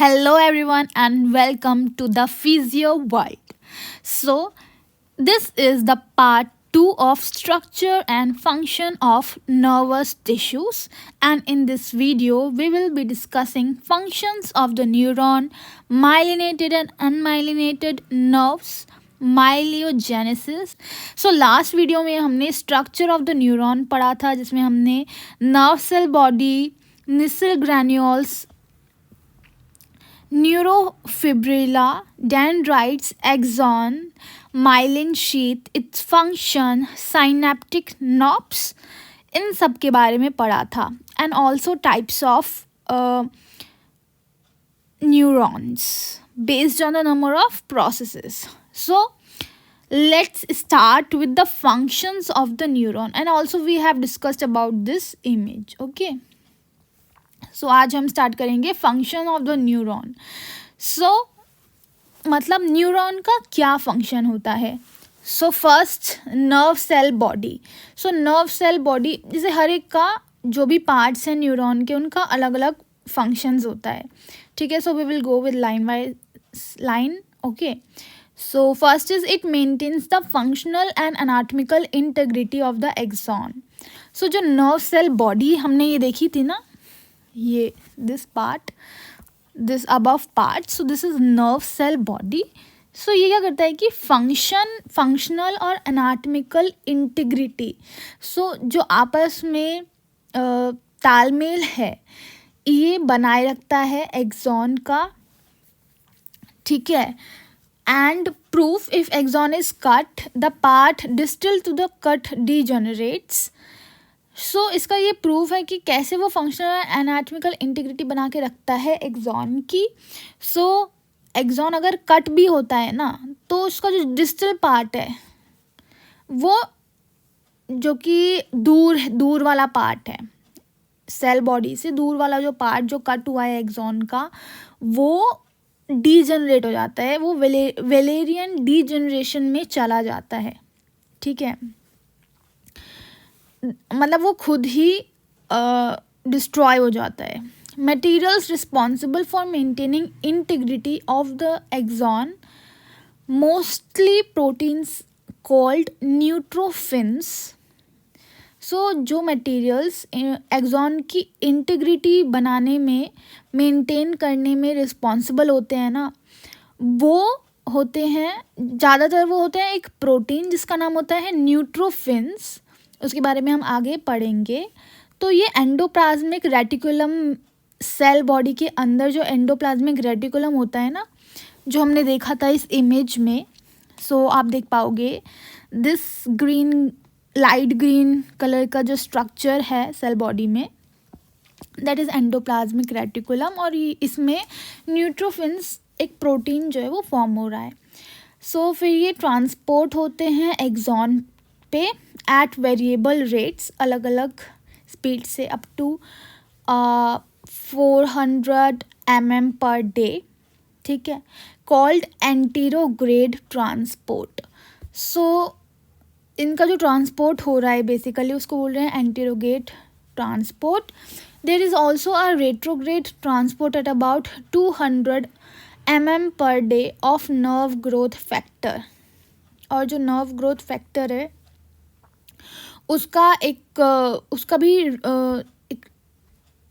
Hello, everyone, and welcome to the Physio World. So, this is the part 2 of structure and function of nervous tissues, and in this video, we will be discussing functions of the neuron, myelinated and unmyelinated nerves. Myelogenesis last video में हमने structure of the neuron पढ़ा था, जिसमें हमने nerve cell body, Nissl granules, neurofibrillae, dendrites, axon, myelin sheath, its function, synaptic knobs, इन सब के बारे में पढ़ा था. And also types of neurons based on the number of processes. So let's start with the functions of the neuron, and also we have discussed about this image. Okay, so आज हम start करेंगे function of the neuron. So मतलब neuron का क्या function होता है. So first nerve cell body. So nerve cell body जैसे हर एक का जो भी पार्ट्स हैं न्यूरॉन के, उनका अलग अलग फंक्शंस होता है. ठीक है, so we will go with line by line. Okay, so first is it maintains the functional and anatomical integrity of the axon. So जो नर्व सेल बॉडी हमने ये देखी थी ना, ये this part, this above part, so this is nerve cell body. So ये क्या करता है कि फंक्शनल और एनाटॉमिकल इंटीग्रिटी, सो जो आपस में तालमेल है, ये बनाए रखता है एक्सॉन का. ठीक है, and proof if axon is cut the part distal to the cut degenerates. So इसका ये प्रूफ है कि कैसे वो फंक्शनल एनाटॉमिकल इंटीग्रिटी बना के रखता है एक्सॉन की. सो एक्सॉन अगर कट भी होता है ना, तो उसका जो डिस्टल पार्ट है, वो जो कि दूर वाला पार्ट है, सेल बॉडी से दूर वाला जो पार्ट जो कट हुआ है एक्सॉन का, वो डीजनरेट हो जाता है, वो वेलेरियन डीजनरेशन में चला जाता है. ठीक है, मतलब वो खुद ही डिस्ट्रॉय हो जाता है. materials responsible for maintaining integrity of the axon, mostly proteins called neutrophins. सो जो मटेरियल्स एक्सॉन की इंटीग्रिटी बनाने में, मेंटेन करने में रिस्पॉन्सिबल होते हैं ना, वो होते हैं, ज़्यादातर वो होते हैं एक प्रोटीन जिसका नाम होता है न्यूट्रोफिन्स. उसके बारे में हम आगे पढ़ेंगे. तो ये एंडोप्लाज्मिक रेटिकुलम, सेल बॉडी के अंदर जो एंडोप्लाज्मिक रेटिकुलम होता है ना, जो हमने देखा था इस इमेज में, सो आप देख पाओगे this green, light green colour का जो स्ट्रक्चर है सेल बॉडी में, दैट इज़ एंडोप्लाज्मिक रेटिकुलम. और इसमें न्यूट्रोफिन्स, एक प्रोटीन जो है वो फॉर्म हो रहा है. सो फिर ये ट्रांसपोर्ट होते हैं एक्सॉन पे एट वेरिएबल रेट्स, अलग अलग स्पीड से, up to 400 mm per day. ठीक है, कॉल्ड एंटीरोग्रेड ट्रांसपोर्ट. सो इनका जो ट्रांसपोर्ट हो रहा है बेसिकली उसको बोल रहे हैं anterograde transport. There is also a retrograde transport at about 200 mm per day of nerve growth factor. और जो नर्व ग्रोथ फैक्टर है उसका भी एक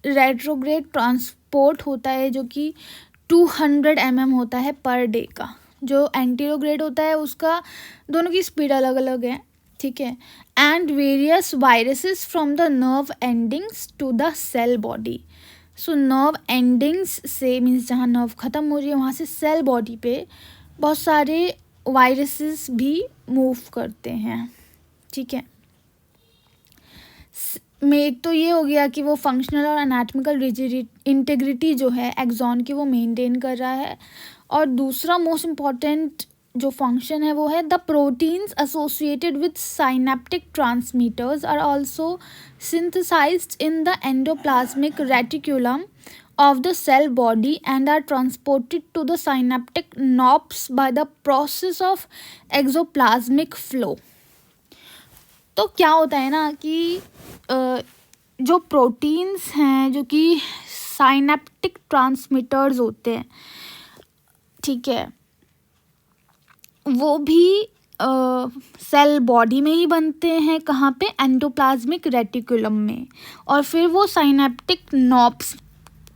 रेट्रोग्रेड ट्रांसपोर्ट होता है, जो कि 200 mm होता है पर डे का. जो एंटीरोग्रेड होता है उसका दोनों की स्पीड अलग अलग है. ठीक है, and various viruses from the nerve endings to the cell body. So nerve endings से मीन्स जहाँ नर्व ख़त्म हो रही है वहाँ से सेल बॉडी पे बहुत सारे वायरसेस भी मूव करते हैं. ठीक है, में एक तो ये हो गया कि वो फंक्शनल और एनाटॉमिकल इंटीग्रिटी जो है एक्सॉन की वो मेंटेन कर रहा है. और दूसरा मोस्ट इम्पॉर्टेंट जो फंक्शन है वो है the proteins associated with synaptic transmitters are also synthesized in the endoplasmic reticulum of the cell body and are transported to the synaptic knobs by the process of exoplasmic flow. तो क्या होता है ना कि जो प्रोटीन्स हैं जो कि साइनेप्टिक ट्रांसमीटर्स होते हैं, ठीक है, वो भी सेल बॉडी में ही बनते हैं, कहाँ पे, एंडोप्लाज्मिक रेटिकुलम में, और फिर वो साइनेप्टिक नॉब्स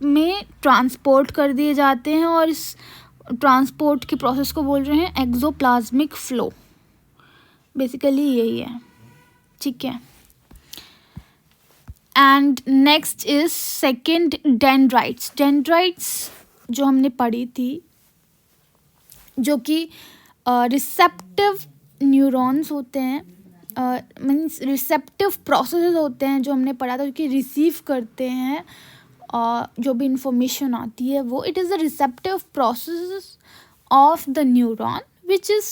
में ट्रांसपोर्ट कर दिए जाते हैं, और इस ट्रांसपोर्ट की प्रोसेस को बोल रहे हैं एक्सोप्लाज्मिक फ्लो। बेसिकली यही है, ठीक है। And next is second dendrites. Dendrites जो हमने पढ़ी थी, जो कि रिसेप्टिव न्यूरॉन्स होते हैं, मीन्स रिसेप्टिव प्रोसेसेस होते हैं, जो हमने पढ़ा था, जो कि रिसीव करते हैं जो भी इंफॉर्मेशन आती है वो। It is the receptive process of the neuron which is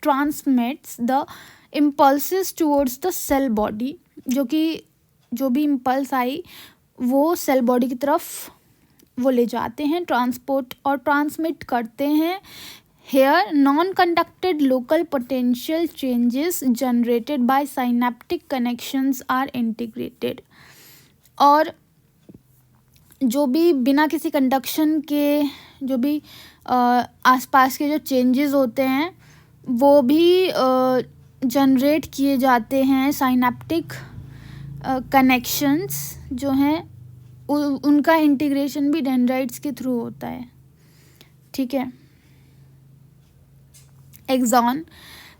transmits the impulses towards the cell body, जो कि जो भी इम्पल्स आई वो सेल बॉडी की तरफ वो ले जाते हैं, ट्रांसपोर्ट और ट्रांसमिट करते हैं। Here non conducted local potential changes generated by synaptic connections are integrated. और जो भी बिना किसी कंडक्शन के जो भी आसपास के जो चेंजेस होते हैं वो भी जनरेट किए जाते हैं। साइनेप्टिक कनेक्शंस जो हैं उनका इंटीग्रेशन भी डेंड्राइट्स के थ्रू होता है, ठीक है। Axon.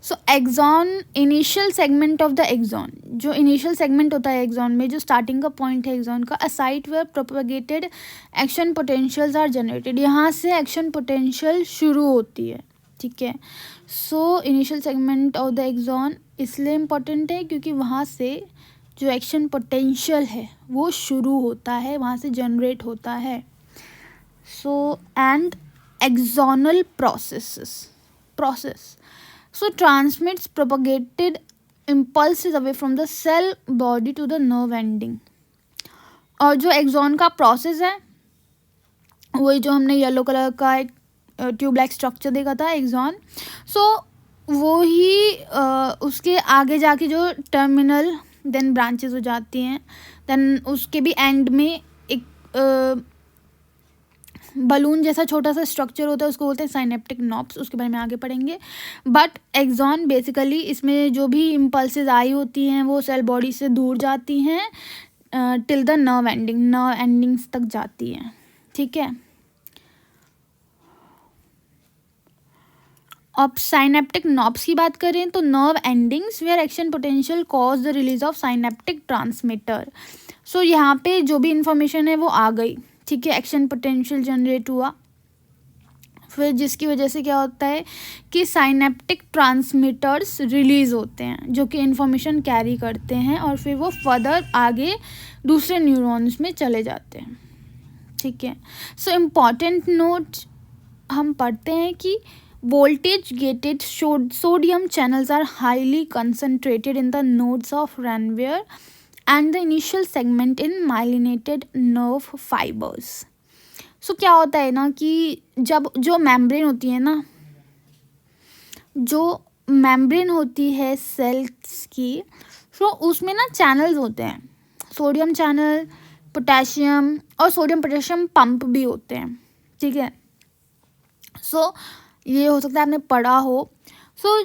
So axon initial segment of the axon, जो इनिशियल सेगमेंट होता है एक्सॉन में, जो स्टार्टिंग का पॉइंट है एक्सॉन का, a site where propagated action potentials are generated. यहाँ से एक्शन पोटेंशियल शुरू होती है, ठीक है। So initial segment of the axon इसलिए इम्पॉर्टेंट है क्योंकि वहाँ से जो एक्शन पोटेंशियल है वो शुरू होता है, वहाँ से जनरेट होता है। So and axonal process so transmits propagated impulses away from the cell body to the nerve ending। और जो एक्सॉन का प्रोसेस है वही जो हमने येलो कलर का एक ट्यूब लाइक स्ट्रक्चर देखा था एक्सॉन, सो वो ही उसके आगे जाके जो टर्मिनल देन ब्रांचेस हो जाती हैं, देन उसके भी एंड में एक बलून जैसा छोटा सा स्ट्रक्चर होता है, उसको बोलते हैं साइनेप्टिक नॉब्स, उसके बारे में आगे पढ़ेंगे। बट एक्सॉन बेसिकली इसमें जो भी इम्पल्सेस आई होती हैं वो सेल बॉडी से दूर जाती हैं टिल द नर्व एंडिंग्स तक जाती हैं, ठीक है। अब साइनेप्टिक नॉब्स की बात करें तो nerve endings where action potential cause the release of synaptic transmitter. So यहाँ पे जो भी इंफॉर्मेशन है वो आ गई, ठीक है, एक्शन पोटेंशियल जनरेट हुआ, फिर जिसकी वजह से क्या होता है कि साइनेप्टिक ट्रांसमीटर्स रिलीज होते हैं जो कि इंफॉर्मेशन कैरी करते हैं और फिर वो फर्दर आगे दूसरे न्यूरॉन्स में चले जाते हैं, ठीक है। सो इम्पॉर्टेंट नोट हम पढ़ते हैं कि voltage gated sodium channels are highly concentrated in the nodes of Ranvier and the initial segment in myelinated nerve fibers। So क्या होता है ना कि जब जो मेम्ब्रेन होती है ना, जो मेम्ब्रेन होती है सेल्स की, सो उसमें ना चैनल्स होते हैं, सोडियम चैनल, पोटेशियम और सोडियम पोटेशियम पंप भी होते हैं, ठीक है। सो ये हो सकता है आपने पढ़ा हो। सो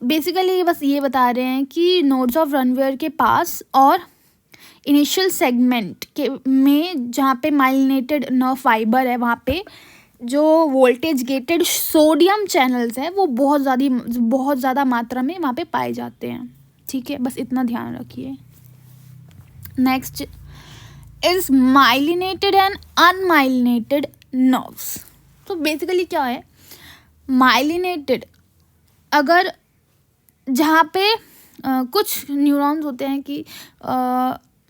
बेसिकली बस ये बता रहे हैं कि नोड्स ऑफ रनवेयर के पास और इनिशियल सेगमेंट के में जहाँ पे माइलिनेटेड नर्व फाइबर है वहाँ पे जो वोल्टेज गेटेड सोडियम चैनल्स हैं वो बहुत ज़्यादा मात्रा में वहाँ पे पाए जाते हैं, ठीक है। बस इतना ध्यान रखिए। Next is myelinated and unmyelinated nerves. तो बेसिकली क्या है, माइलिनेटेड अगर जहाँ पे कुछ न्यूरॉन्स होते हैं कि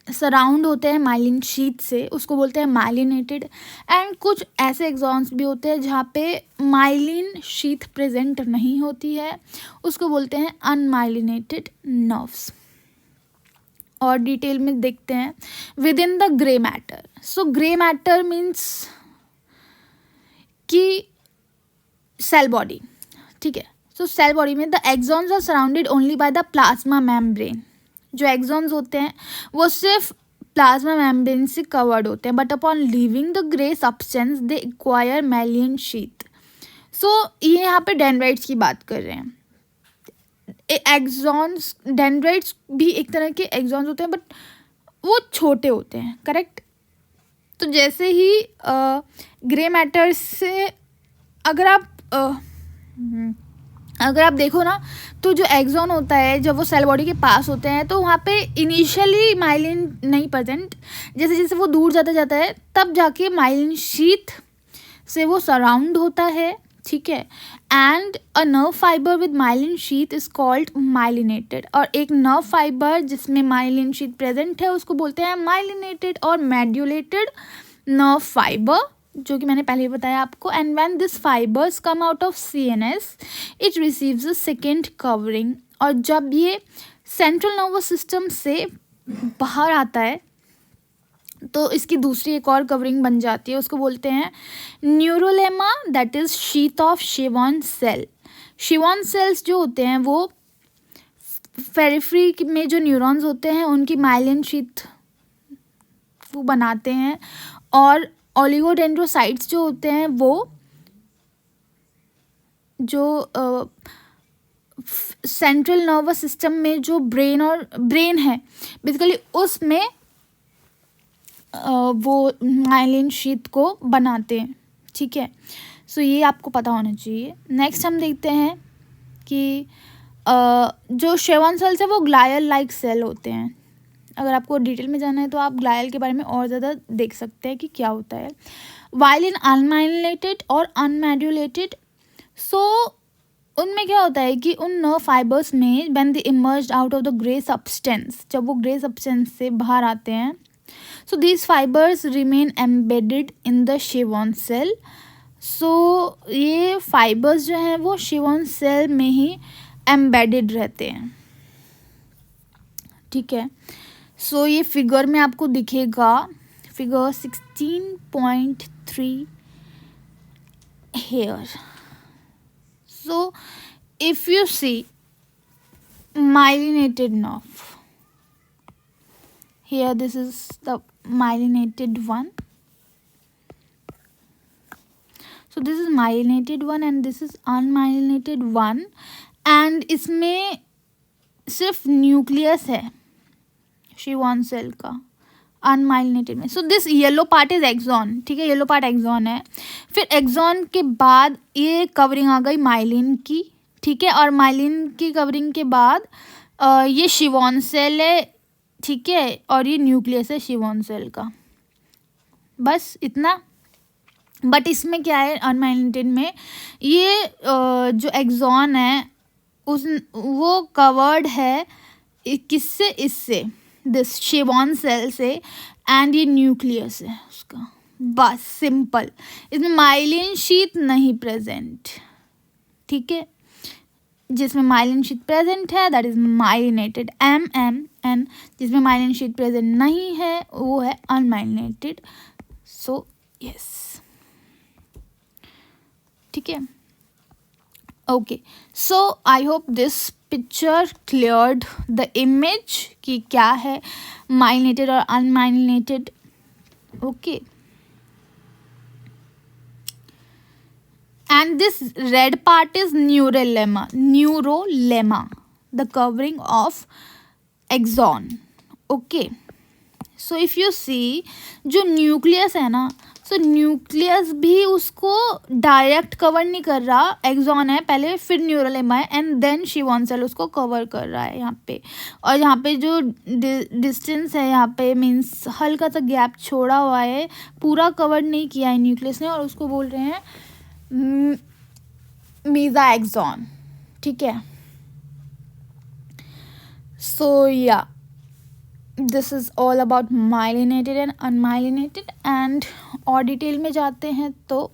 सराउंड होते हैं माइलिन शीथ से, उसको बोलते हैं माइलिनेटेड। एंड कुछ ऐसे एक्सॉन्स भी होते हैं जहाँ पे माइलिन शीथ प्रेजेंट नहीं होती है, उसको बोलते हैं अनमाइलिनेटेड नर्व्स। और डिटेल में देखते हैं within the grey matter. So grey matter means कि सेल बॉडी, ठीक है। सो सेल बॉडी में the axons are surrounded only by the plasma membrane. जो एक्सॉन्स होते हैं वो सिर्फ प्लाज्मा मेम्ब्रेन से कवर्ड होते हैं, but upon leaving the grey substance they acquire myelin sheath. So ये यहाँ पे डेंड्राइट्स की बात कर रहे हैं। एक्सॉन्स, डेंड्राइट्स भी एक तरह के एक्सॉन्स होते हैं, बट वो छोटे होते हैं, करेक्ट। तो जैसे ही ग्रे मैटर से अगर आप देखो ना, तो जो एक्सॉन होता है जब वो सेल बॉडी के पास होते हैं तो वहाँ पे इनिशियली माइलिन नहीं प्रेजेंट, जैसे जैसे वो दूर जाता है तब जाके माइलिन शीथ से वो सराउंड होता है, ठीक है। And a nerve fibre with myelin sheath is called myelinated, और एक नर्व फाइबर जिसमें माइलिन शीथ प्रेजेंट है उसको बोलते हैं माइलिनेटेड और मेड्यूलेटेड नर्व फाइबर, जो कि मैंने पहले ही बताया आपको। And when this fibres come out of CNS it receives a second covering, और जब ये सेंट्रल नर्वस सिस्टम से बाहर आता है तो इसकी दूसरी एक और कवरिंग बन जाती है, उसको बोलते हैं neurolemma, that is sheath of Schwann cell. Schwann cells जो होते हैं वो पेरिफेरी में जो न्यूरॉन्स होते हैं उनकी माइलिन शीथ वो बनाते हैं, और ओलिगोडेंड्रोसाइट्स जो होते हैं वो जो सेंट्रल नर्वस सिस्टम में जो ब्रेन है बेसिकली उसमें वो माइलिन शीथ को बनाते हैं, ठीक है। सो ये आपको पता होना चाहिए। नेक्स्ट हम देखते हैं कि जो शेवन सेल्स है वो ग्लायल लाइक सेल होते हैं। अगर आपको डिटेल में जाना है तो आप ग्लायल के बारे में और ज़्यादा देख सकते हैं कि क्या होता है। वाइल इन अनमाइलिनेटेड और अनमेड्यूलेटेड, सो उनमें क्या होता है कि उन नर्व फाइबर्स में when they emerged out of the grey substance, जब वो ग्रे सब्सटेंस से बाहर आते हैं, so these fibers remain embedded in the Schwann cell। so ये fibers जो हैं वो Schwann cell में ही embedded रहते हैं, ठीक है। so ये फिगर में आपको दिखेगा, figure 16.3 here। so if you see myelinated nerve, here this is the myelinated one, so this is myelinated one and this is unmyelinated one, and इसमें सिर्फ न्यूक्लियस है शिवॉन सेल का अनमाइलिनेटेड में। So this yellow part is axon, ठीक है, yellow part axon है। फिर axon के बाद ये कवरिंग आ गई माइलिन की, ठीक है, और माइलिन की कवरिंग के बाद ये शिवॉन सेल है, ठीक है, और ये न्यूक्लियस है शिवॉन सेल का, बस इतना। बट इसमें क्या है अनमाइलिनेटेड में, ये जो एक्सॉन है वो कवर्ड है किससे, इससे, दिस शिवॉन सेल से, एंड ये न्यूक्लियस है उसका, बस सिंपल। इसमें माइलिन शीथ नहीं प्रेजेंट, ठीक है, जिसमें माइलिन शीथ प्रेजेंट है दैट इज माइलिनेटेड एंड जिसमें माइलिन शीथ प्रेजेंट नहीं है वो है अनमाइलिनेटेड। सो यस, ठीक है, okay. So I hope this picture cleared the image कि क्या है माइलिनेटेड और unmyelinated, okay. And this red part is neurolemma, the covering of axon, okay। so if you see जो न्यूक्लियस है ना, सो nucleus भी उसको डायरेक्ट कवर नहीं कर रहा, एक्सॉन है पहले, फिर न्यूरोलेमा है, एंड देन शिवॉन सेल उसको कवर कर रहा है यहाँ पे। और यहाँ पे जो डिस्टेंस है यहाँ पे मीन्स हल्का सा गैप छोड़ा हुआ है, पूरा कवर नहीं किया है न्यूक्लियस ने, और उसको बोल रहे हैं मीजा एक्सॉन, ठीक है। सो या this is all about myelinated and unmyelinated. And और डिटेल में जाते हैं तो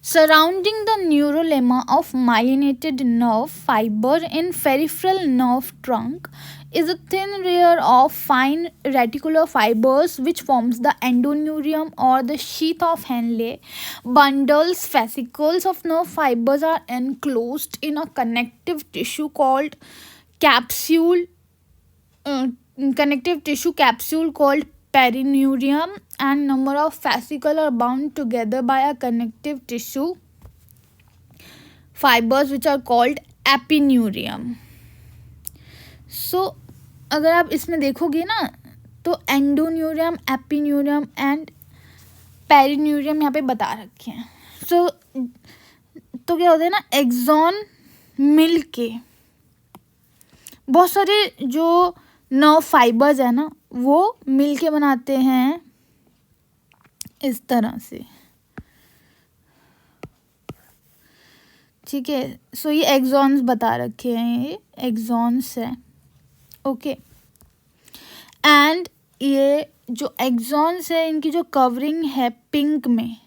surrounding the neurolemma of myelinated nerve fiber in peripheral nerve trunk is a thin layer of fine reticular fibers which forms the endoneurium or the sheath of Henle. Bundles, fascicles of nerve fibers are enclosed in a connective tissue called capsule connective tissue capsule called perineurium, and number of fascicles are bound together by a connective tissue fibers which are called epineurium. So अगर आप इसमें देखोगे ना तो endoneurium, epineurium and perineurium यहाँ पे बता रखे हैं. सो तो क्या होता है ना, एक्सॉन मिल के बहुत सारे जो नर्व फाइबर्स है ना वो मिल के बनाते हैं इस तरह से. ठीक है, सो ये एक्सॉन्स बता रखे हैं, ये एक्सॉन्स है. ओके, एंड ये जो एक्सॉन्स है इनकी जो कवरिंग है पिंक में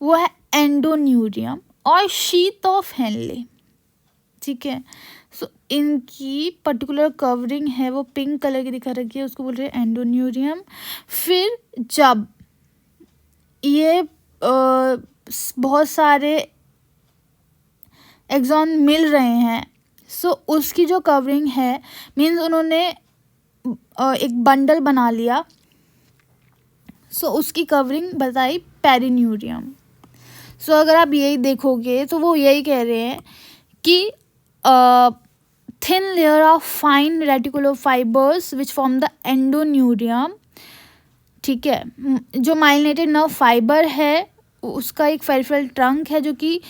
वो है एंडोन्यूरियम और शीथ ऑफ हेनले. ठीक है, सो इनकी पर्टिकुलर कवरिंग है वो पिंक कलर की दिखा रखी है, उसको बोल रहे हैं एंडोन्यूरियम. फिर जब ये बहुत सारे एक्सॉन मिल रहे हैं सो उसकी जो कवरिंग है मीन्स उन्होंने एक बंडल बना लिया, सो उसकी कवरिंग बताई पेरिन्यूरियम. सो अगर आप यही देखोगे तो वो यही कह रहे हैं कि thin layer of fine reticular fibres which form the endoneurium. ठीक है, जो माइलिनेटेड नर्व फाइबर है उसका एक पेरिफेरल ट्रंक है जो कि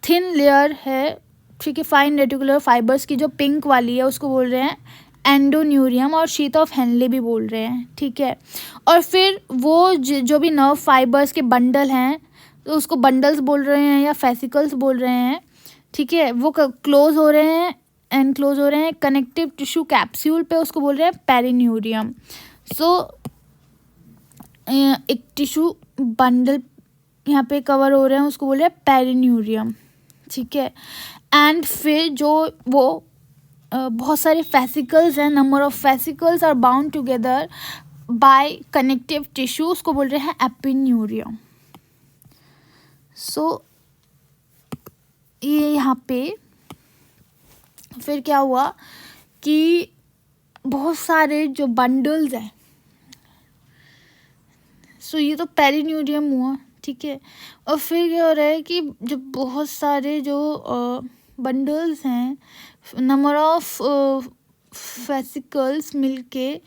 थिन लेयर है. ठीक है, फाइन रेटिकुलर फाइबर्स की जो पिंक वाली है उसको बोल रहे हैं एंडोन्यूरियम और शीथ ऑफ हेनले भी बोल रहे हैं. ठीक है, और फिर वो जो भी नर्व फाइबर्स के बंडल हैं तो उसको बंडल्स बोल रहे हैं या फेसिकल्स बोल रहे हैं. ठीक है, वो क्लोज हो रहे हैं, एनक्लोज हो रहे हैं कनेक्टिव टिश्यू कैप्सूल पे, उसको बोल रहे हैं पेरिन्यूरियम. सो एक टिश्यू बंडल यहाँ पे कवर हो रहे हैं उसको बोल रहे हैं पेरिन्यूरियम. ठीक है, एंड फिर जो वो बहुत सारे फेसिकल्स हैं, number of fascicles are bound together by connective tissue, उसको बोल रहे हैं एपिन्यूरियम. सो ये यहाँ पे फिर क्या हुआ कि बहुत सारे जो बंडल्स हैं, सो ये तो पेरिन्यूरियम हुआ. ठीक है, और फिर क्या हो रहा है कि जो बहुत सारे जो बंडल्स हैं, नंबर ऑफ फेसिकल्स मिलके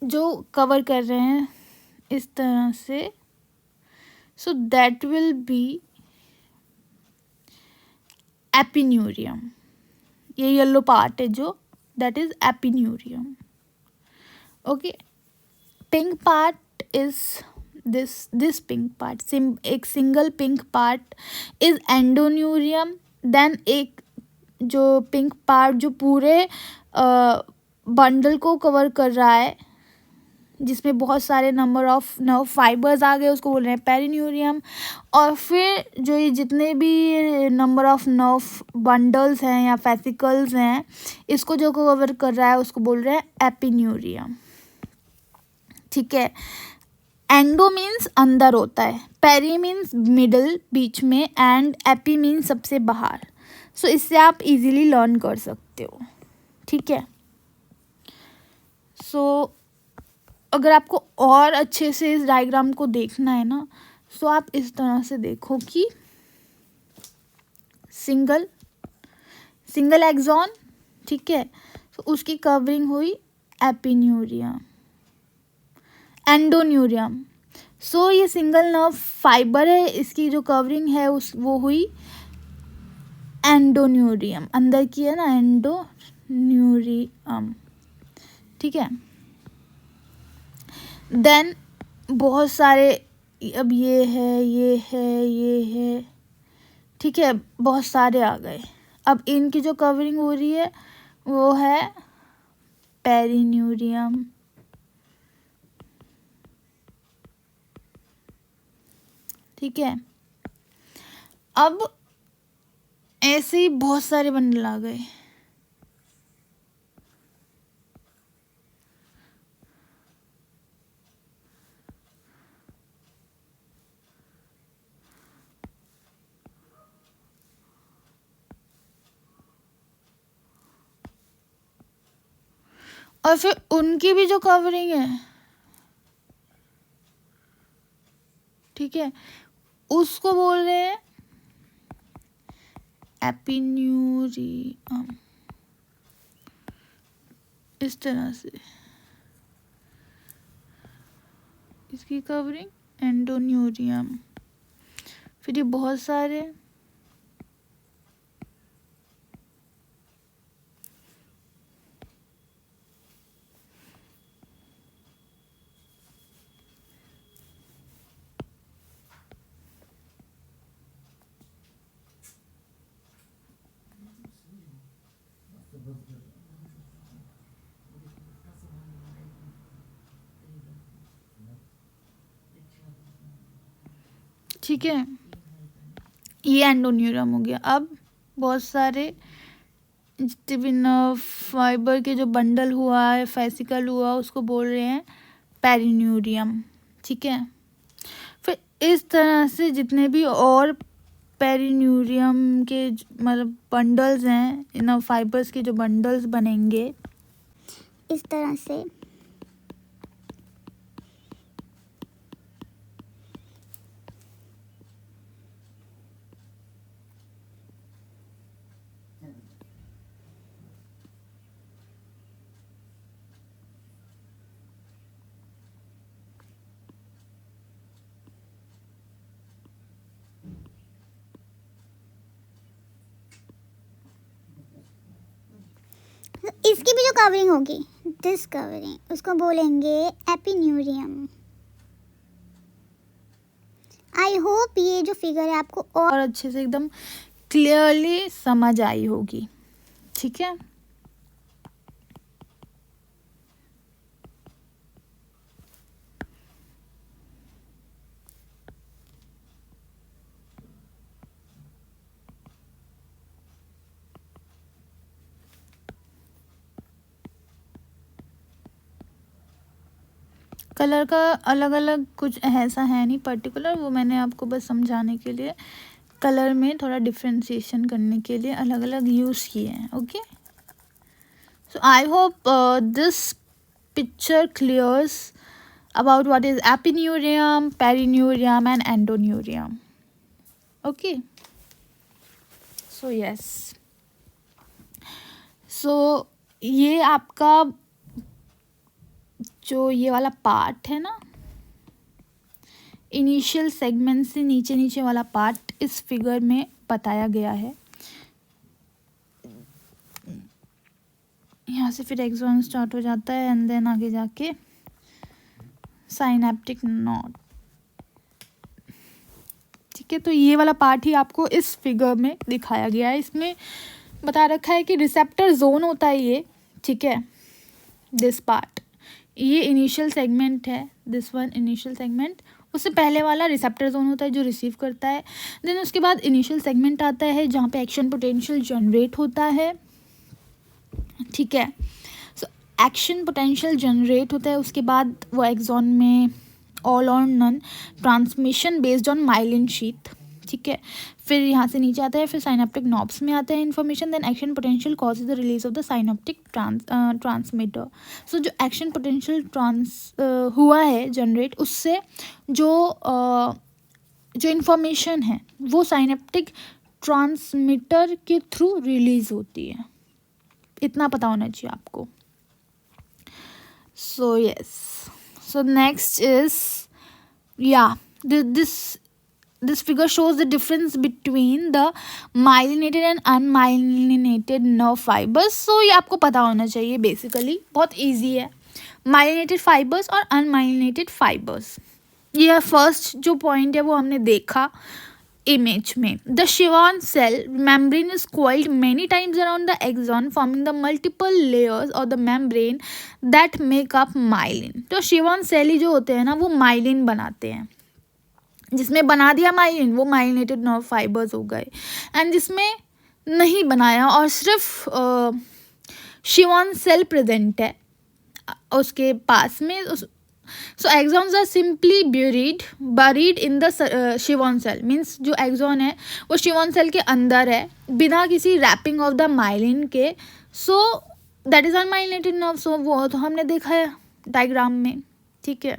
जो कवर कर रहे हैं इस तरह से, so that will be epineurium. ये येलो पार्ट है जो that is epineurium. Okay, pink part is this pink part, एक single pink part is endoneurium. Then एक जो पिंक पार्ट जो पूरे बंडल को कवर कर रहा है जिसमें बहुत सारे नंबर ऑफ नर्व फाइबर्स आ गए उसको बोल रहे हैं पेरिन्यूरियम. और फिर जो ये जितने भी नंबर ऑफ नर्व बंडल्स हैं या फेसिकल्स हैं इसको जो कवर कर रहा है उसको बोल रहे हैं एपिन्यूरियम. ठीक है, एंडो मीन्स अंदर होता है, पेरी मीन्स मिडल बीच में, एंड एपी मीन्स सबसे बाहर. सो इससे आप इजीली लर्न कर सकते हो. ठीक है, सो अगर आपको और अच्छे से इस डायग्राम को देखना है ना सो आप इस तरह से देखो कि सिंगल एक्सॉन. ठीक है, तो उसकी कवरिंग हुई एपिन्यूरियम, एंडोन्यूरियम. सो ये सिंगल नर्व फाइबर है, इसकी जो कवरिंग है वो हुई एंडोन्यूरियम, अंदर की है ना एंडोन्यूरियम. ठीक है, देन बहुत सारे अब ये है, ये है, ये है. ठीक है, बहुत सारे आ गए. अब इनकी जो कवरिंग हो रही है वो है पेरिन्यूरियम. ठीक है, अब ऐसे ही बहुत सारे बंडल आ गए. और फिर उनकी भी जो कवरिंग है, ठीक है, उसको बोल रहे हैं एपिन्यूरियम। इस तरह से इसकी कवरिंग एंडोन्यूरियम। फिर ये बहुत सारे ठीक है, ये एंडोन्यूरम हो गया। अब बहुत सारे जितने भी नर्व फाइबर के जो बंडल हुआ है, फेसिकल हुआ, उसको बोल रहे हैं पेरिन्यूरियम। ठीक है, फिर इस तरह से जितने भी और पेरिन्यूरियम के मतलब बंडल्स हैं, नर्व फाइबर्स के जो बंडल्स बनेंगे इस तरह से इसकी भी जो कवरिंग होगी, दिस कवरिंग, उसको बोलेंगे एपिन्यूरियम। आई होप ये जो फिगर है आपको और अच्छे से एकदम क्लियरली समझ आई होगी। ठीक है, कलर का अलग अलग कुछ ऐसा है नहीं पर्टिकुलर, वो मैंने आपको बस समझाने के लिए कलर में थोड़ा डिफ्रेंशिएशन करने के लिए अलग अलग यूज़ किए हैं। Okay, so I hope this picture clears about what is epineurium, perineurium and endoneurium. Okay, so yes, so ये आपका जो ये वाला पार्ट है ना, इनिशियल सेगमेंट से नीचे नीचे वाला पार्ट इस फिगर में बताया गया है। यहाँ से फिर एक्सॉन स्टार्ट हो जाता है एंड देन आगे जाके साइनेप्टिक नॉड। ठीक है, तो ये वाला पार्ट ही आपको इस फिगर में दिखाया गया है। इसमें बता रखा है कि रिसेप्टर जोन होता है ये। ठीक है, दिस पार्ट, ये इनिशियल सेगमेंट है, दिस वन इनिशियल सेगमेंट। उससे पहले वाला रिसेप्टर जोन होता है जो रिसीव करता है। देन उसके बाद इनिशियल सेगमेंट आता है जहाँ पे एक्शन पोटेंशियल जनरेट होता है। ठीक है, सो एक्शन पोटेंशियल जनरेट होता है, उसके बाद वो एक्सॉन में all or none transmission based on myelin sheath. ठीक है, फिर यहाँ से नीचे आता है, फिर साइनेप्टिक नॉब्स में आता है information. Then action potential causes the release of the synaptic transmitter. So जो एक्शन पोटेंशियल हुआ है जनरेट, उससे जो इन्फॉर्मेशन है वो साइनेप्टिक ट्रांसमीटर के थ्रू रिलीज होती है। इतना पता होना चाहिए आपको। So yes, so next is, yeah, this figure shows the difference between the myelinated and unmyelinated nerve fibers. So ये आपको पता होना चाहिए, बेसिकली बहुत इजी है। myelinated fibers और unmyelinated fibers, ये फर्स्ट जो पॉइंट है वो हमने देखा image में। The Schwann cell membrane is coiled many times around the axon, forming the multiple layers of the membrane that make up myelin. तो Schwann cell ही जो होते हैं ना, वो myelin बनाते हैं। जिसमें बना दिया myelin, वो myelinated nerve fibers हो गए। एंड जिसमें नहीं बनाया और सिर्फ Schwann cell प्रेजेंट है उसके पास में, so axons are simply buried in the Schwann cell, means जो axon है वो Schwann cell के अंदर है बिना किसी wrapping of the myelin के। so that is unmyelinated nerve, so वो तो हमने देखा है डायग्राम में, ठीक है.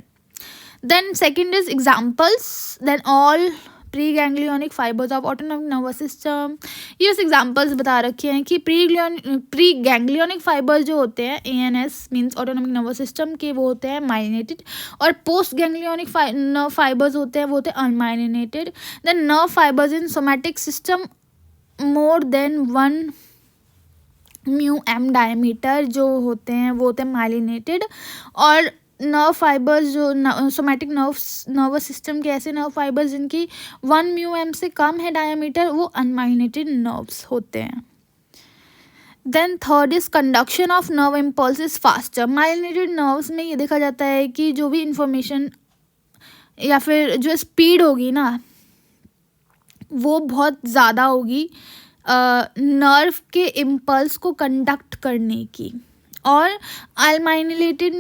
Then second is examples. Then all preganglionic fibres of autonomic nervous system. ये उस एग्जाम्पल्स बता रखे हैं कि प्री गैंग्लियोनिक फाइबर्स जो होते हैं, ANS means autonomic nervous system के, वो होते हैं माइलिनेटेड, और पोस्ट गैंग्लियोनिक नर्व फाइबर्स होते हैं, वो होते हैं unmyelinated. Then nerve fibres in somatic system more than 1 μm diameter जो होते हैं वो होते हैं माइलिनेटेड. और नर्व फाइबर्स जो सोमैटिक नर्वस सिस्टम के ऐसे नर्व फाइबर्स जिनकी 1 μm से कम है डायमीटर, वो अनमाइलिनेटेड नर्व्स होते हैं. Then third is conduction of nerve impulse faster. Myelinated nerves में ये देखा जाता है कि जो भी इंफॉर्मेशन या फिर जो स्पीड होगी ना, वो बहुत ज़्यादा होगी नर्व के इम्पल्स को कंडक्ट करने की. और अनमाइलिनेटेड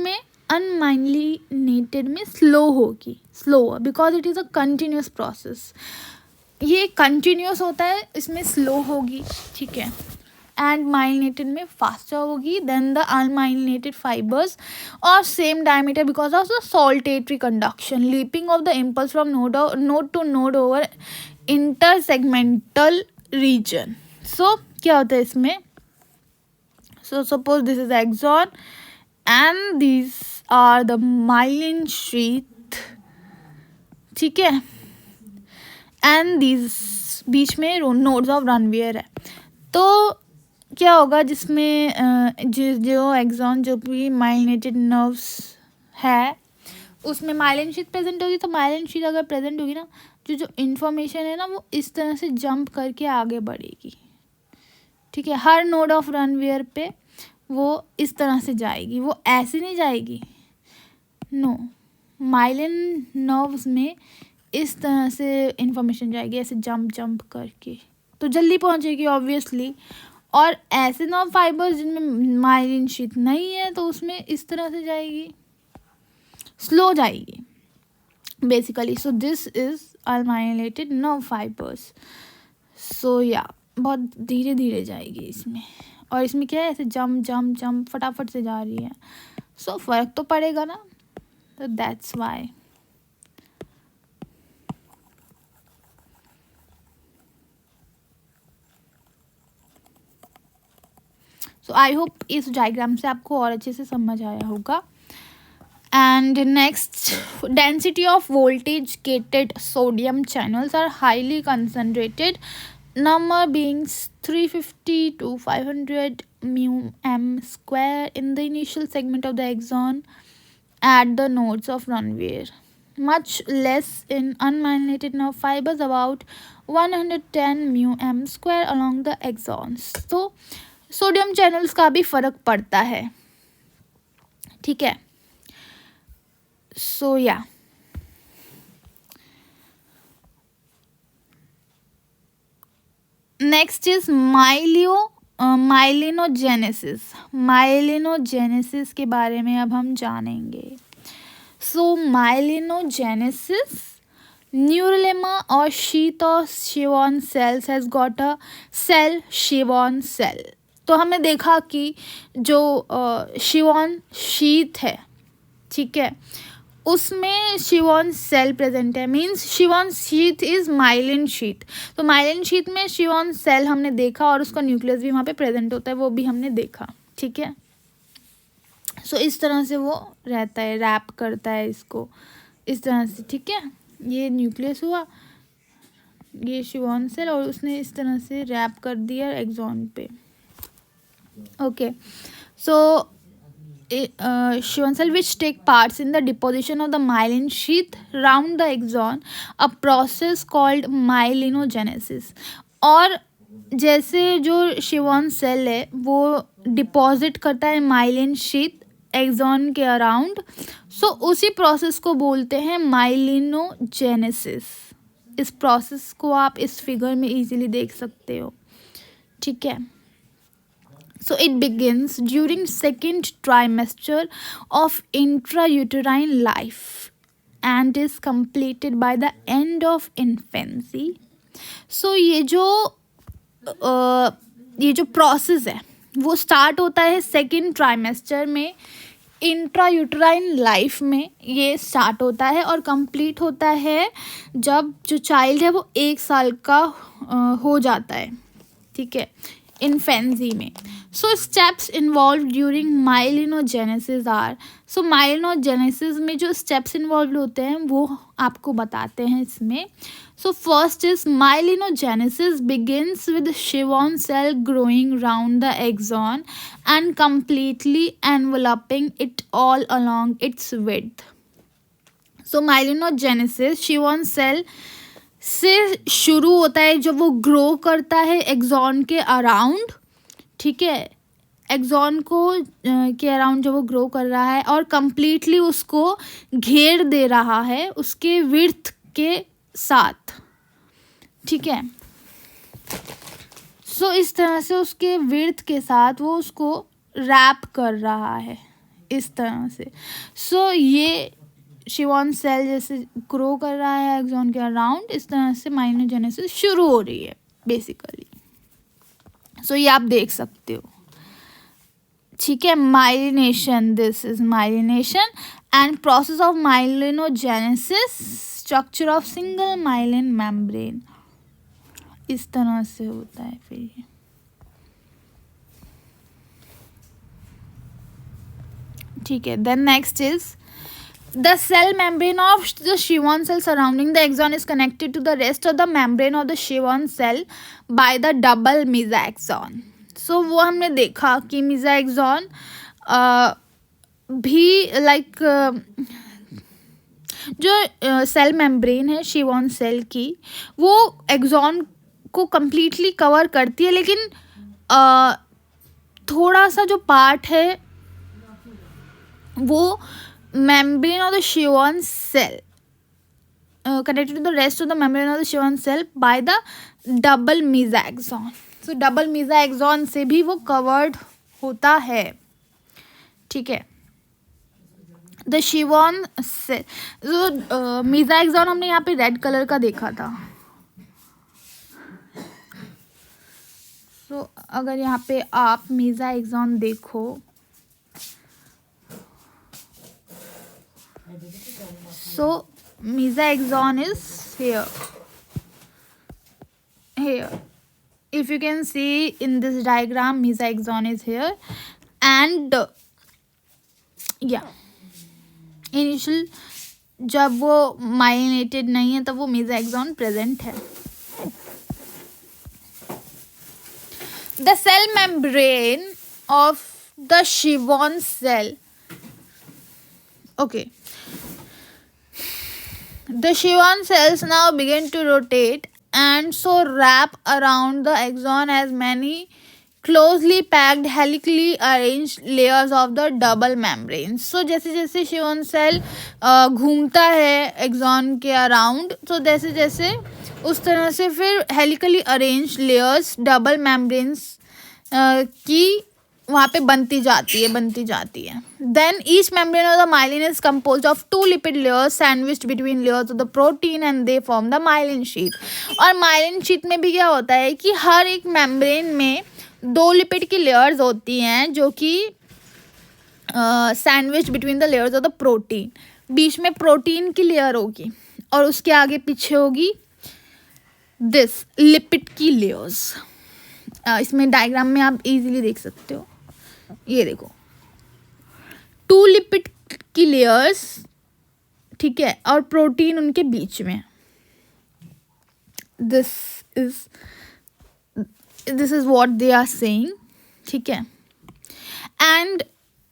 में स्लो होगी, slower, because it is a continuous process. ये कंटिन्यूस होता है, इसमें स्लो होगी, ठीक है. एंड माइलिनेटेड में फास्टर होगी देन द अनमाइलिनेटेड फाइबर्स और same diameter because of the saltatory conduction, leaping of the impulse from node to node over intersegmental region. So क्या होता है इसमें, so suppose this is axon and this are the myelin sheath, ठीक है, and this बीच में nodes of रनवियर है. तो क्या होगा जिसमें जो एक्सॉन जो भी माइलिनेटेड नर्व्स है उसमें माइलिन शीथ प्रेजेंट होगी. तो माइलिन शीथ अगर प्रेजेंट होगी ना, जो इन्फॉर्मेशन है ना वो इस तरह से जंप करके आगे बढ़ेगी, ठीक है. हर नोड ऑफ रनवियर पे वो इस तरह से जाएगी, वो ऐसे नहीं जाएगी, नो. माइलिन नर्व्स में इस तरह से इन्फॉर्मेशन जाएगी, ऐसे जंप करके, तो जल्दी पहुंचेगी ऑब्वियसली. और ऐसे नर्व फाइबर्स जिनमें माइलिन शीथ नहीं है तो उसमें इस तरह से जाएगी, स्लो जाएगी basically. So this is unmyelinated nerve fibres. So या बहुत धीरे धीरे जाएगी इसमें, और इसमें क्या है, ऐसे जंप फटाफट से जा रही है. सो फर्क तो पड़ेगा ना, तो that's why. So I hope इस डायग्राम से आपको और अच्छे से समझ आया होगा. And next, density of voltage gated sodium channels are highly concentrated, number being 350 to 500 μm square in the initial segment of the axon at the nodes of Ranvier. Much less in unmyelinated nerve fibers, about 110 μm square along the axons. तो sodium channels का भी फर्क पड़ता है, ठीक है. So yeah, next is myelinogenesis. माइलिनोजेनेसिस के बारे में अब हम जानेंगे. So myelinogenesis, neurulema or sheath of Schwann cells has got a cell Schwann cell. तो हमने देखा कि जो Schwann शीथ है, ठीक है, उसमें शिवॉन सेल प्रेजेंट है, means Schwann sheath is myelin sheath. तो माइलिन शीथ में शिवॉन सेल हमने देखा और उसका न्यूक्लियस भी वहाँ पे प्रेजेंट होता है, वो भी हमने देखा, ठीक है. सो इस तरह से वो रहता है, रैप करता है इसको इस तरह से, ठीक है. ये न्यूक्लियस हुआ, ये शिवॉन सेल, और उसने इस तरह से रैप कर दिया एक्सॉन पे. Okay, so Schwann cell which take parts in the deposition of the myelin sheath round the axon, a process called myelinogenesis. और जैसे जो Schwann cell है वो डिपॉजिट करता है माइलिन शीथ एक्सॉन के अराउंड, सो उसी प्रोसेस को बोलते हैं माइलिनोजेनेसिस. इस प्रोसेस को आप इस फिगर में इजीली देख सकते हो, ठीक है. So it begins during second trimester of intrauterine life and is completed by the end of infancy. So ये जो प्रोसेस है, वो स्टार्ट होता है सेकेंड ट्राइमेस्टर में, इंट्रायूटराइन लाइफ में ये स्टार्ट होता है और कंप्लीट होता है जब जो चाइल्ड है वो 1 साल का हो जाता है, ठीक है, इन्फेंसी में. सो स्टेप्स इन्वॉल्व ड्यूरिंग माइलिनोजेनेसिस आर. सो माइलिनोजेनेसिस में जो स्टेप्स इन्वॉल्व होते हैं वो आपको बताते हैं इसमें. So first is myelinogenesis begins with Schwann cell growing round the axon and completely enveloping it all along its width. So myelinogenesis Schwann cell से शुरू होता है जब वो ग्रो करता है एक्सॉन के अराउंड, ठीक है, एक्सॉन को के अराउंड जब वो ग्रो कर रहा है और कंप्लीटली उसको घेर दे रहा है उसके विड्थ के साथ, ठीक है. सो इस तरह से उसके विड्थ के साथ वो उसको रैप कर रहा है इस तरह से. सो ये शिवॉन सेल जैसे ग्रो कर रहा है एक्सॉन के अराउंड, इस तरह से माइलिनोजेनेसिस शुरू हो रही है बेसिकली. सो ये आप देख सकते हो, ठीक है. Myelination, this is myelination and process of myelinogenesis, structure of single myelin membrane, इस तरह से होता है. फिर ये ठीक है. Then next is the cell membrane of the Schwann cell surrounding the axon is connected to the rest of the membrane of the Schwann cell by the double mesoaxon. So वो हमने देखा कि mesoaxon भी like जो cell membrane है शिवॉन cell की वो axon को कम्प्लीटली कवर करती है, लेकिन थोड़ा सा जो पार्ट है वो membrane of the Schwann cell connected to the rest of the membrane of the Schwann cell by the double mesoaxon. So double mesoaxon से भी वो covered होता है, ठीक है. The Schwann cell, जो mesoaxon हमने यहाँ पे रेड कलर का देखा था. So अगर यहाँ पे आप mesoaxon देखो, so mesoaxon is here. If you can see in this diagram, mesoaxon is here and yeah, initial जब वो माइलिनेटेड नहीं है तब वो mesoaxon प्रेजेंट है. The cell membrane of the Schwann cell, okay, the Schwann cells now begin to rotate and so wrap around the axon as many closely packed helically arranged layers of the double membrane. So जैसे जैसे Schwann cell घूमता है axon के around, तो जैसे जैसे उस तरह से फिर helically arrange layers double membranes की वहाँ पे बनती जाती है. Then each membrane of the myelin is compose of 2 lipid layers sandwiched between layers of the protein and they form the myelin sheet. और माइलिन शीट में भी क्या होता है कि हर एक मेम्ब्रेन में 2 लिपिड की लेयर्स होती हैं जो कि sandwich between the layers of the protein. बीच में प्रोटीन की लेयर होगी और उसके आगे पीछे होगी दिस लिपिड की लेयर्स. इसमें डायग्राम में आप इजीली देख सकते हो, ये देखो 2 लिपिड की लेयर्स, ठीक है, और प्रोटीन उनके बीच में. This is what they are saying, ठीक है. And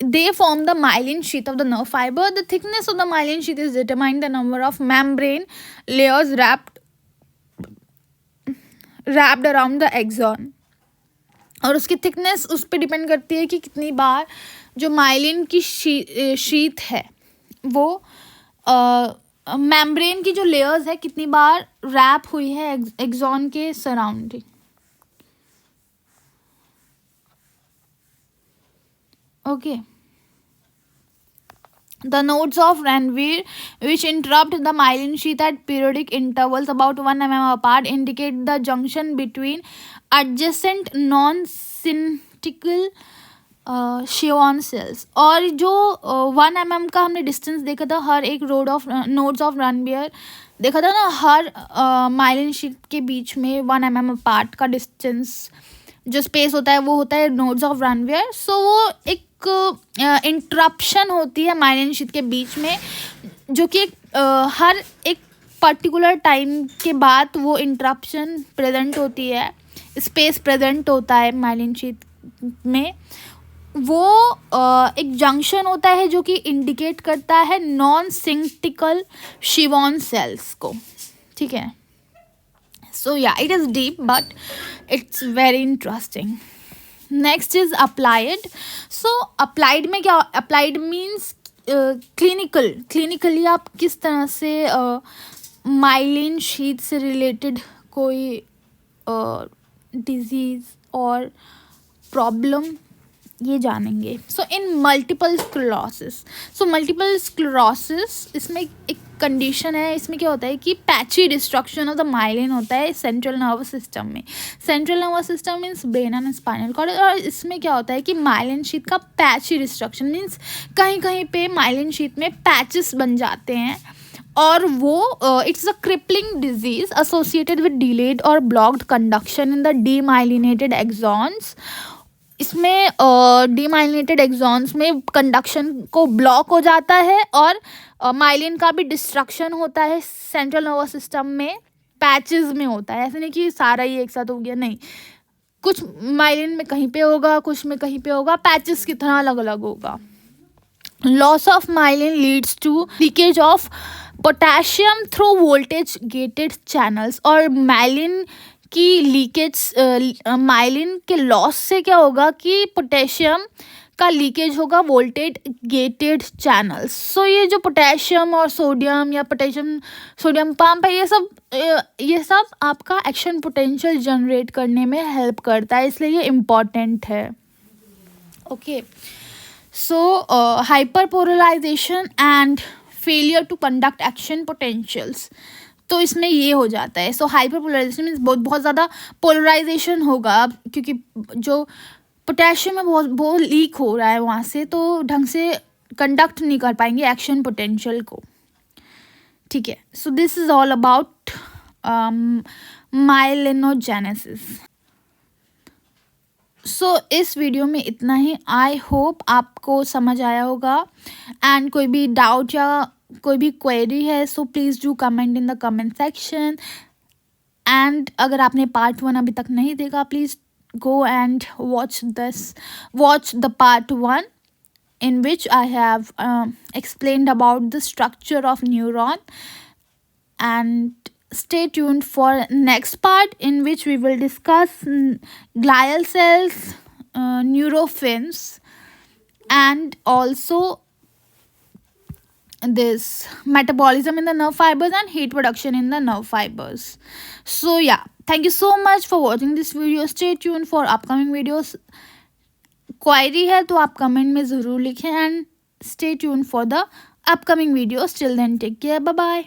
they form the myelin sheath of the nerve fiber. The thickness of the myelin sheath is determined the number of membrane layers wrapped around the axon. और उसकी thickness उस पर depend करती है कि कितनी बार जो माइलिन की शीथ है वो मेम्ब्रेन की जो लेयर्स है कितनी बार रैप हुई है एक्सॉन के surrounding. Okay. The nodes of Ranvier, which interrupt the myelin sheath at periodic intervals about 1 mm apart, indicate the junction between adjacent non-synaptic सिंटिकल शिवॉन सेल्स। और जो 1 mm का हमने डिस्टेंस देखा था हर एक नोड्स ऑफ रनवियर देखा था ना, हर माइलिन शीट के बीच में 1 mm अपार्ट का डिस्टेंस जो स्पेस होता है वो होता है नोड्स ऑफ रनवियर। सो वो एक इंटरप्शन होती है माइलिन शीट के बीच में, जो कि हर एक पर्टिकुलर टाइम के बाद वो इंटरप्शन प्रेजेंट होती है, स्पेस प्रेजेंट होता है माइलिन शीट में। वो एक जंक्शन होता है जो कि इंडिकेट करता है नॉन सिंटिकल शिवॉन सेल्स को, ठीक है। सो या it is deep but it's very interesting. Next is applied. So applied में क्या, अप्लाइड मीन्स क्लिनिकली आप किस तरह से माइलिन शीट से रिलेटेड कोई डिजीज़ और प्रॉब्लम ये जानेंगे। So in multiple sclerosis, so multiple sclerosis इसमें एक कंडीशन है, इसमें क्या होता है कि patchy destruction of the myelin होता है सेंट्रल नर्वस सिस्टम में। Central nervous system means brain and spinal cord. और इसमें क्या होता है कि माइलिन शीट का पैची डिस्ट्रक्शन मीन्स कहीं कहीं पे माइलिन शीट में पैचेस बन जाते हैं, और वो it's a crippling disease associated with delayed और blocked conduction in the demyelinated axons. इसमें डीमाइलिनेटेड एक्सॉन्स में कंडक्शन को ब्लॉक हो जाता है, और माइलिन का भी डिस्ट्रक्शन होता है सेंट्रल नर्वस सिस्टम में, पैचेस में होता है। ऐसे नहीं कि सारा ही एक साथ हो गया, नहीं, कुछ माइलिन में कहीं पे होगा, कुछ में कहीं पे होगा, पैचेस की तरह अलग अलग होगा। Loss of myelin leads to leakage of potassium through voltage gated channels. और माइलिन की लीकेज, माइलिन के लॉस से क्या होगा कि पोटेशियम का लीकेज होगा वोल्टेज गेटेड चैनल्स। सो ये जो पोटेशियम और सोडियम या पोटेशियम सोडियम पंप है, ये सब आपका एक्शन पोटेंशियल जनरेट करने में हेल्प करता है, इसलिए ये इम्पॉर्टेंट है। Okay, so hyperpolarization and failure to conduct action potentials, तो इसमें ये हो जाता है। सो हाइपरपोलराइजेशन मीन्स बहुत ज़्यादा पोलराइजेशन होगा, क्योंकि जो पोटेशियम है बहुत लीक हो रहा है वहाँ से, तो ढंग से कंडक्ट नहीं कर पाएंगे एक्शन पोटेंशियल को, ठीक है। So this is all about myelinogenesis. So इस वीडियो में इतना ही। आई होप आपको समझ आया होगा, एंड कोई भी डाउट या कोई भी क्वेरी है so please do comment in the comment section. And अगर आपने पार्ट 1 अभी तक नहीं देखा, please go and watch the part 1, in which I have explained about the structure of neuron. And stay tuned for next part, in which we will discuss glial cells, neurofilms, and also this metabolism in the nerve fibers and heat production in the nerve fibers. So yeah, thank you so much for watching this video. Stay tuned for upcoming videos. Query है तो आप comment में ज़रूर लिखें, and stay tune for the upcoming videos. Till then take care, bye bye.